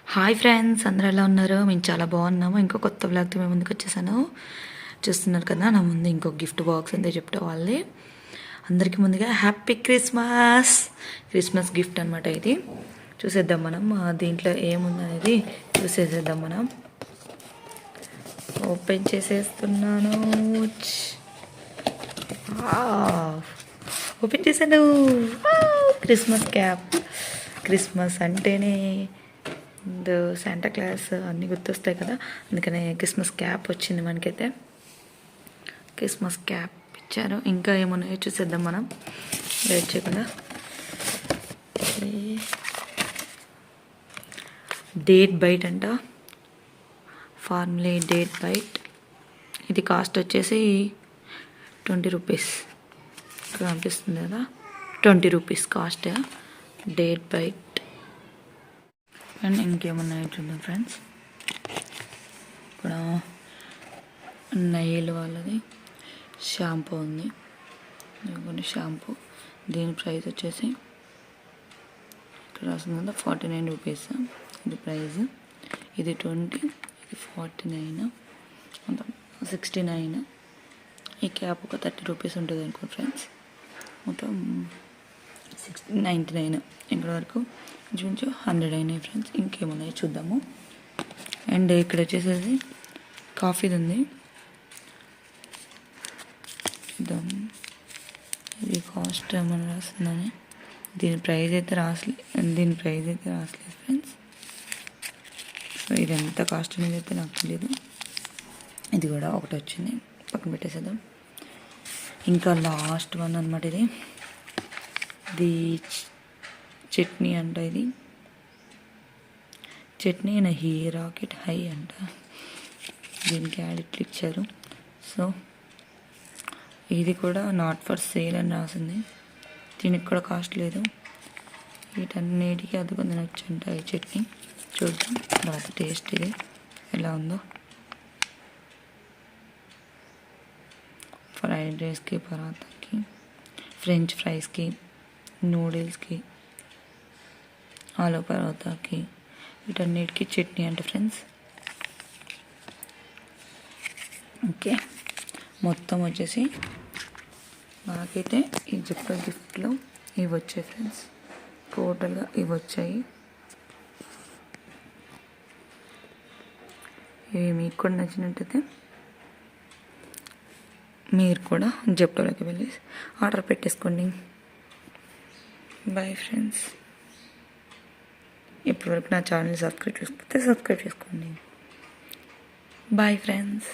Hi friends, అందరూ ఎలా ఉన్నారు? మేము చాలా బాగున్నాము. ఇంకో కొత్త బ్లాగ్తో మేము ముందుకు వచ్చేసాను. చూస్తున్నారు కదా, నా ముందు ఇంకో గిఫ్ట్ బాక్స్ అంతే చెప్తే వాళ్ళే. అందరికీ ముందుగా హ్యాపీ క్రిస్మస్ గిఫ్ట్ అనమాట ఇది. చూసేద్దాం మనం దీంట్లో ఏముందనేది చూసేసేద్దాం. మనం ఓపెన్ చేసేస్తున్నాను. ఓపెన్ చేశాను. Christmas cap. క్రిస్మస్ అంటేనే శాంటా క్లాస్ అన్నీ గుర్తొస్తాయి కదా, అందుకనే క్రిస్మస్ క్యాప్ వచ్చింది మనకైతే. క్రిస్మస్ క్యాప్ ఇచ్చారు. ఇంకా ఏమున్నాయో చూసేద్దాం మనం, వెయిట్ చేయకుండా. డేట్ బైట్ అంట, ఫార్మ్లీ డేట్ బైట్. ఇది కాస్ట్ వచ్చేసి 20 రూపీస్ కనిపిస్తుంది కదా, 20 rupees cost date bite. And ఇంకేమున్నాయో చూద్దాం ఫ్రెండ్స్. ఇక్కడ నైల్ వాళ్ళది షాంపూ ఉంది. కొన్ని షాంపూ, దీని ప్రైస్ వచ్చేసి ఇక్కడ రాసింది కదా 49 రూపీస్ ఇది ప్రైస్. ఇది 20, ఇది 49, మొత్తం 69. ఈ క్యాప్ ఒక 30 రూపీస్ ఉంటుంది అనుకో ఫ్రెండ్స్. మొత్తం 99. ఇక్కడ వరకు ఇంచుమించు 100 అయినాయి ఫ్రెండ్స్. ఇంకేమున్నాయి చూద్దాము. అండ్ ఇక్కడ వచ్చేసేసి కాఫీది ఉంది. ఇది కాస్ట్ ఏమైనా రాస్తుందని, దీని ప్రైస్ అయితే రాసలేదు ఫ్రెండ్స్. సో ఇది ఎంత కాస్ట్ అనేది అయితే నాకు తెలియదు. ఇది కూడా ఒకటి వచ్చింది, పక్కన పెట్టేసేద్దాం. ఇంకా లాస్ట్ వన్ అనమాట ఇది. చట్నీ అంట, ఇది చట్నీ అండ్ రాకెట్ హై అంట. దీనికి యాడ్ ఇట్లా ఇచ్చారు. సో ఇది కూడా నాట్ ఫర్ సేల్ అని రాసింది. దీనికి కూడా కాస్ట్ లేదు. వీటన్నిటికీ అది కొంచెం వచ్చంట ఈ చట్నీ. చూద్దాం తర్వాత టేస్ట్ ఇది ఎలా ఉందో. ఫ్రైడ్ రైస్కి, పరాతాకి, ఫ్రెంచ్ ఫ్రైస్కి, నూడిల్స్కి, ఆలు పరోటాకి, వీటన్నిటికీ చట్నీ అంట ఫ్రెండ్స్. ఓకే, మొత్తం వచ్చేసి నాకైతే ఈ గిఫ్ట్లో ఇవి వచ్చాయి ఫ్రెండ్స్. టోటల్గా ఇవి వచ్చాయి. ఇవి మీకు కూడా నచ్చినట్టయితే మీరు కూడా జెప్టోలోకి వెళ్ళి ఆర్డర్ పెట్టేసుకోండి. Bye friends. ఇప్పటివరకు నా ఛానల్ సబ్స్క్రైబ్ చేసుకోండి. Bye friends.